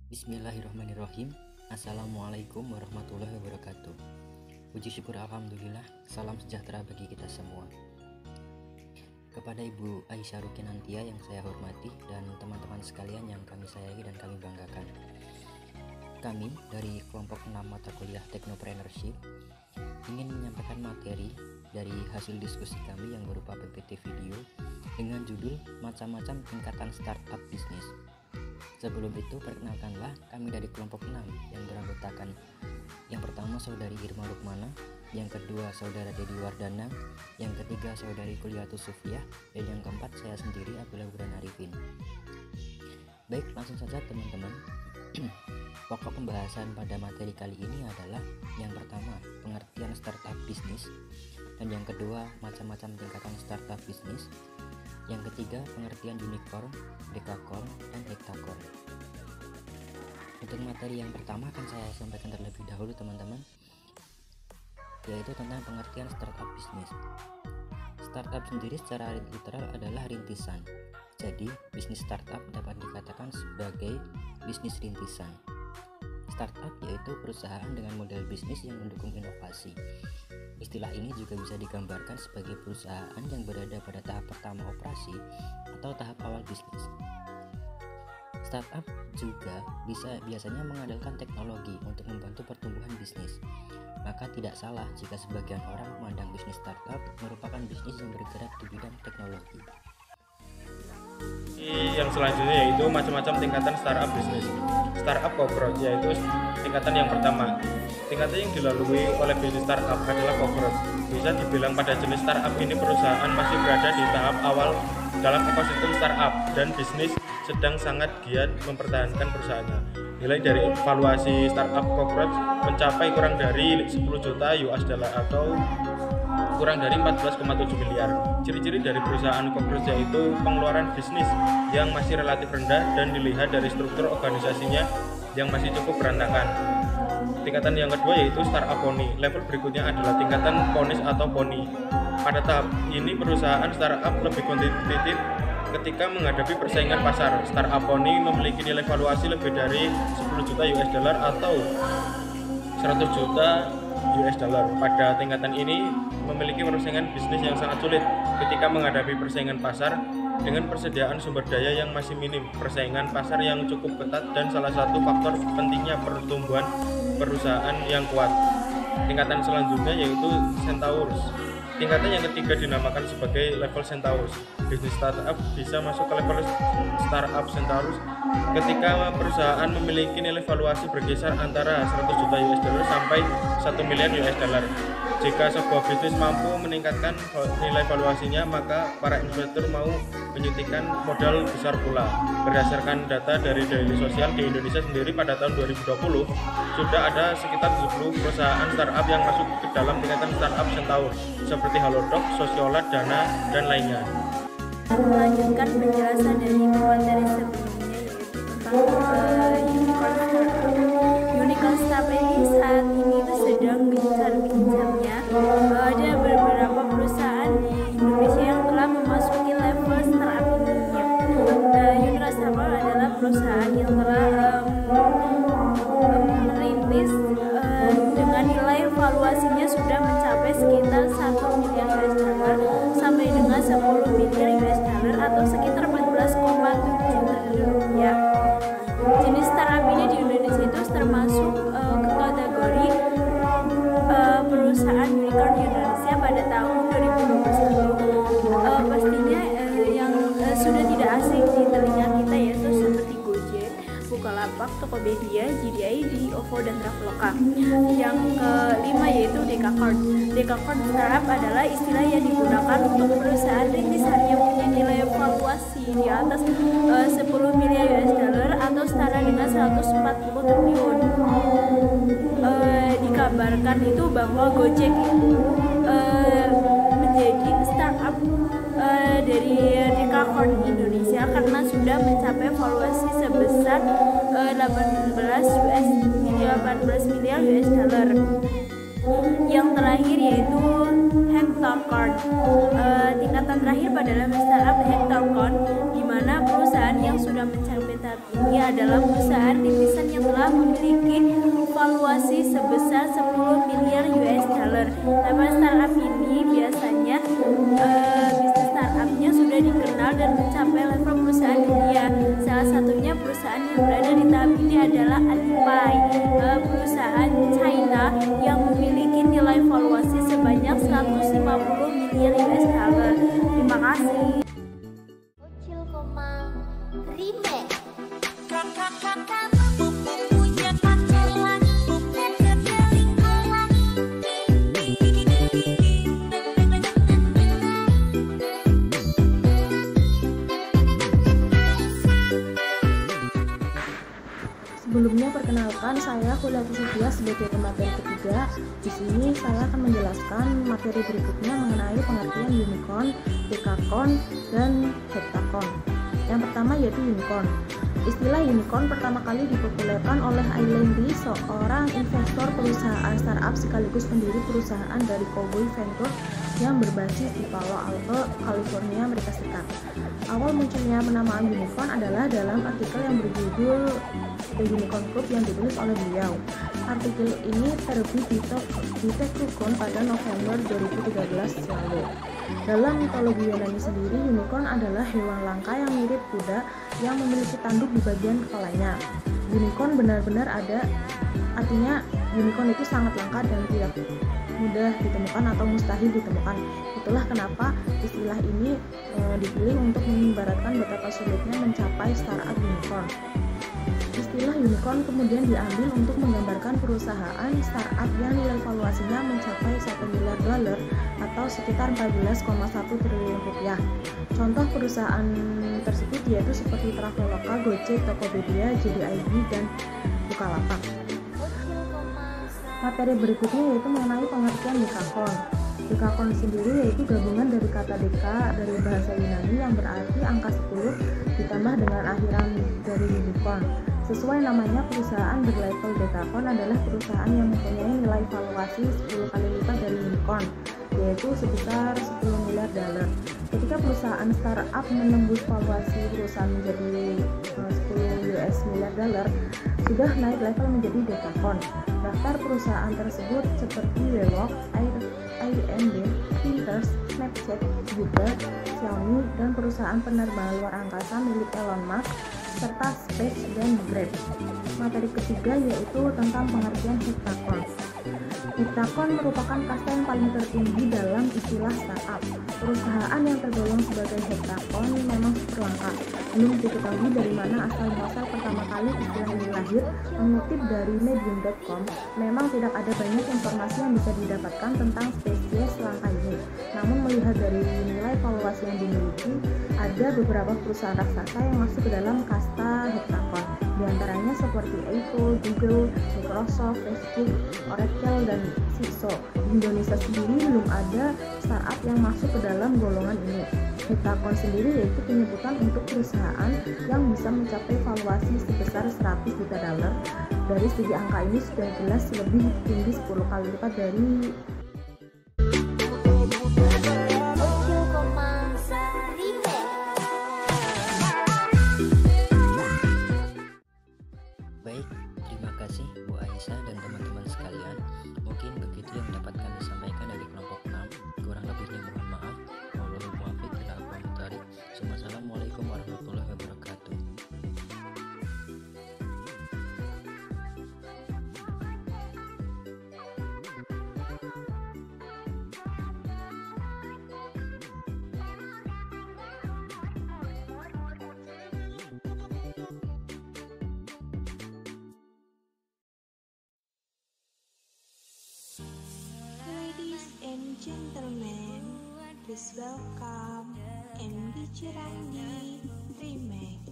Bismillahirrahmanirrahim. Assalamualaikum warahmatullahi wabarakatuh. Puji syukur alhamdulillah, salam sejahtera bagi kita semua. Kepada Ibu Aisyah Rukinantia yang saya hormati dan teman-teman sekalian yang kami sayangi dan kami banggakan. Kami dari kelompok 6 mata kuliah Technopreneurship ingin menyampaikan materi dari hasil diskusi kami yang berupa PPT video dengan judul macam-macam tingkatan startup bisnis. Sebelum itu, perkenalkanlah kami dari kelompok 6 yang beranggotakan yang pertama Saudari Irma Rukmana, yang kedua Saudara Dedi Wardana, yang ketiga Saudari Kuliatus Sufiyah, dan yang keempat saya sendiri Abdullah Burhan Arifin. Baik, langsung saja teman-teman. Pokok pembahasan pada materi kali ini adalah yang pertama pengertian startup bisnis, dan yang kedua macam-macam tingkatan startup bisnis. Yang ketiga, pengertian unicorn, dekakorn, dan hektakorn. Untuk materi yang pertama akan saya sampaikan terlebih dahulu teman-teman, yaitu tentang pengertian startup bisnis. Startup sendiri secara literal adalah rintisan. Jadi, bisnis startup dapat dikatakan sebagai bisnis rintisan. Startup yaitu perusahaan dengan model bisnis yang mendukung inovasi. Istilah ini juga bisa digambarkan sebagai perusahaan yang berada pada tahap pertama operasi atau tahap awal bisnis. Startup juga biasanya mengandalkan teknologi untuk membantu pertumbuhan bisnis. Maka tidak salah jika sebagian orang memandang bisnis startup merupakan bisnis yang bergerak di bidang teknologi. Yang selanjutnya yaitu macam-macam tingkatan startup bisnis. Startup co-growth yaitu tingkatan yang pertama. Tingkatan yang dilalui oleh bisnis startup adalah co-growth. Bisa dibilang pada jenis startup ini perusahaan masih berada di tahap awal dalam ekosistem startup dan bisnis sedang sangat giat mempertahankan perusahaannya. Nilai dari valuasi startup co-growth mencapai kurang dari 10 juta US dollar atau kurang dari 14,7 miliar. Ciri-ciri dari perusahaan co-growth yaitu pengeluaran bisnis yang masih relatif rendah dan dilihat dari struktur organisasinya yang masih cukup berantakan. Tingkatan yang kedua yaitu startup pony. Level berikutnya adalah tingkatan ponis atau pony. Pada tahap ini perusahaan startup lebih kompetitif ketika menghadapi persaingan pasar. Startup pony memiliki nilai valuasi lebih dari 10 juta US dollar atau 100 juta US dollar. Pada tingkatan ini memiliki persaingan bisnis yang sangat sulit ketika menghadapi persaingan pasar dengan persediaan sumber daya yang masih minim, persaingan pasar yang cukup ketat, dan salah satu faktor pentingnya pertumbuhan perusahaan yang kuat. Tingkatan selanjutnya yaitu Centaurus. Tingkatan yang ketiga dinamakan sebagai level Centaurus. Bisnis startup bisa masuk ke level startup Centaurus ketika perusahaan memiliki nilai valuasi berkisar antara 100 juta US dollar sampai 1 miliar US dollar. Jika sebuah bisnis mampu meningkatkan nilai valuasinya, maka para investor mau menyuntikkan modal besar pula. Berdasarkan data dari Daily Social di Indonesia sendiri pada tahun 2020, sudah ada sekitar 70 perusahaan startup yang masuk ke dalam tingkatan startup Centaurus seperti Halodoc, Sociolab, Dana, dan lainnya. Melanjutkan penjelasan dari materi sebelumnya yaitu tentang unicorn startup. Unicorn startup ini saat ini itu sedang gencar-gencarnya. Ada beberapa perusahaan di Indonesia yang telah memasuki level startup ini. Unicorn startup adalah perusahaan yang telah merintis dengan nilai valuasinya sudah mencapai sekitar 1 miliar US dollar sampai dengan 10 miliar US dollar atau sekitar 14,7 triliun rupiah. Jenis startup ini di Indonesia itu termasuk ke kategori perusahaan unicorn di Indonesia pada tahun 2021. Pastinya yang sudah tidak asing di telinga kita yaitu seperti Gojek, Bukalapak, Tokopedia, JDID, OVO, dan Traveloka. Yang kelima yaitu dekakorn. Dekakorn startup adalah istilah yang digunakan untuk perusahaan rintisan yang punya nilai valuasi di atas 10 miliar US dollar atau setara dengan 140 triliun. Dikabarkan itu bahwa Gojek menjadi startup dari dekakorn Indonesia karena sudah mencapai valuasi sebesar 18 miliar US dollar. Yang terakhir yaitu hackathon. Tingkatan terakhir pada dalam startup hackathon, di mana perusahaan yang sudah mencapai tahap ini adalah perusahaan rintisan yang telah memiliki valuasi sebesar 10 miliar US dollar. Nah, pada startup ini biasanya bisnis startupnya sudah dikenal dan mencapai level perusahaan dunia. Salah satunya perusahaan yang berada di tahap ini adalah Alipay, perusahaan China yang memiliki nilai valuasi sebanyak 150 miliar US dollar. Terima kasih. Kecil koma remake. Sebelumnya perkenalkan, saya kuliah Kusubia sebagai pemateri ketiga. Di sini saya akan menjelaskan materi berikutnya mengenai pengertian unicorn, dekakorn, dan heptakorn. Yang pertama yaitu unicorn. Istilah unicorn pertama kali dipopulerkan oleh Aileen Lee, seorang investor perusahaan startup sekaligus pendiri perusahaan dari Cowboy Venture yang berbasis di Palo Alto, California, Amerika Serikat. Awal munculnya penamaan unicorn adalah dalam artikel yang berjudul The Unicorn Group yang ditulis oleh beliau. Artikel ini terbit di TechRucon pada November 2013 lalu. Dalam mitologi Yunani sendiri, unicorn adalah hewan langka yang mirip kuda yang memiliki tanduk di bagian kepalanya. Unicorn benar-benar ada, artinya unicorn itu sangat langka dan tidak mudah ditemukan atau mustahil ditemukan. Itulah kenapa istilah ini dipilih untuk mengibaratkan betapa sulitnya mencapai startup unicorn. Istilah unicorn kemudian diambil untuk menggambarkan perusahaan startup yang nilai valuasinya mencapai 1 miliar dolar atau sekitar 14,1 triliun rupiah. Contoh perusahaan tersebut yaitu seperti Traveloka, Gojek, Tokopedia, JDID, dan Bukalapak. Materi berikutnya yaitu mengenai pengertian dekakorn. Dekakorn sendiri yaitu gabungan dari kata deka dari bahasa Yunani yang berarti angka 10 ditambah dengan akhiran dari unicorn. Sesuai namanya, perusahaan berlabel dekakorn adalah perusahaan yang mempunyai nilai valuasi 10 kali lipat dari unicorn, yaitu sebesar 10 miliar dolar. Ketika perusahaan startup menembus valuasi perusahaan menjadi 10 US miliar dolar, sudah naik level menjadi dekakorn. Daftar perusahaan tersebut seperti WeWork, Airbnb, Pinterest, Snapchat, Google, Xiaomi, dan perusahaan penerbangan luar angkasa milik Elon Musk, serta Space dan Grab. Materi ketiga yaitu tentang pengertian heptakorn. Heptakorn merupakan kasta yang paling tertinggi dalam istilah startup. Perusahaan yang tergolong sebagai heptakorn memang super langka. Belum diketahui dari mana asal-muasal pertama kali istilah ini lahir. Mengutip dari medium.com, memang tidak ada banyak informasi yang bisa didapatkan tentang spesies langka ini. Namun melihat dari nilai valuasi yang dimiliki, ada beberapa perusahaan raksasa yang masuk ke dalam kasta heptakorn. Di antaranya seperti Apple, Google, Microsoft, Facebook, Oracle, dan Cisco. Di Indonesia sendiri belum ada startup yang masuk ke dalam golongan ini. Heptakorn sendiri yaitu penyebutan untuk perusahaan yang bisa mencapai valuasi sebesar 100 juta dolar. Dari segi angka ini sudah jelas lebih tinggi 10 kali lipat dari Baik, terima kasih Bu Aisyah dan teman-teman sekalian. Mungkin begitu yang dapat kami sampaikan dari kelompok 6. Kurang lebihnya mohon maaf. Wallahul muwaffiq ila aqwamit thoriq. Wassalamualaikum warahmatullahi wabarakatuh. Ladies and gentlemen, please welcome MD Cirandi Remake.